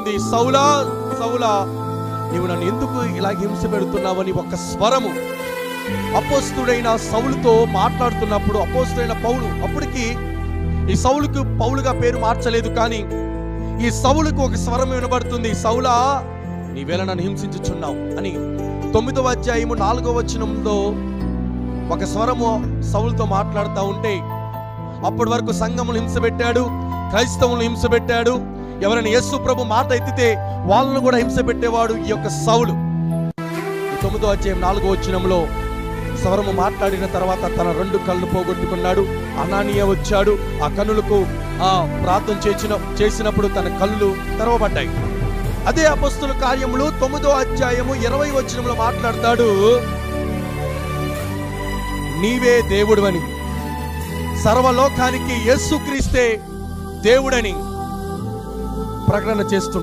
వినబడుతుంది, సౌలా సౌలా నీవు నన్ను ఎందుకు ఇలా హింస పెడుతున్నావని ఒక స్వరము అపోస్తుడైన సౌలుతో మాట్లాడుతున్నప్పుడు, అపోస్తుడైన పౌలు అప్పటికి ఈ సౌలుకు పౌలుగా పేరు మార్చలేదు, కానీ ఈ సౌలుకు ఒక స్వరం వినబడుతుంది, సౌలా నీవేళ నన్ను హింసించుచున్నావు అని. 9వ అధ్యాయము 4వ వచనంలో ఒక స్వరము సౌలుతో మాట్లాడుతూ ఉంటే, అప్పటి వరకు సంఘములు హింస పెట్టాడు, క్రైస్తవులను హింస పెట్టాడు, ఎవరైనా యేసు ప్రభు మాట ఎత్తితే వాళ్ళను కూడా హింస పెట్టేవాడు ఈ యొక్క సౌలు. 9వ అధ్యాయం 4వ వచనంలో స్వరము మాట్లాడిన తర్వాత తన 2 కళ్ళు పోగొట్టుకున్నాడు. అనానీయ వచ్చాడు, ఆ కన్నులకు ప్రార్థన చేసినప్పుడు తన కళ్ళు తెరవబడ్డాయి. అదే అపొస్తలుల కార్యములు 9వ అధ్యాయము 20వ వచనంలో మాట్లాడతాడు, నీవే దేవుడవని, సర్వలోకానికి యేసుక్రీస్తే దేవుడని ప్రకటన చేస్తున్నాడు.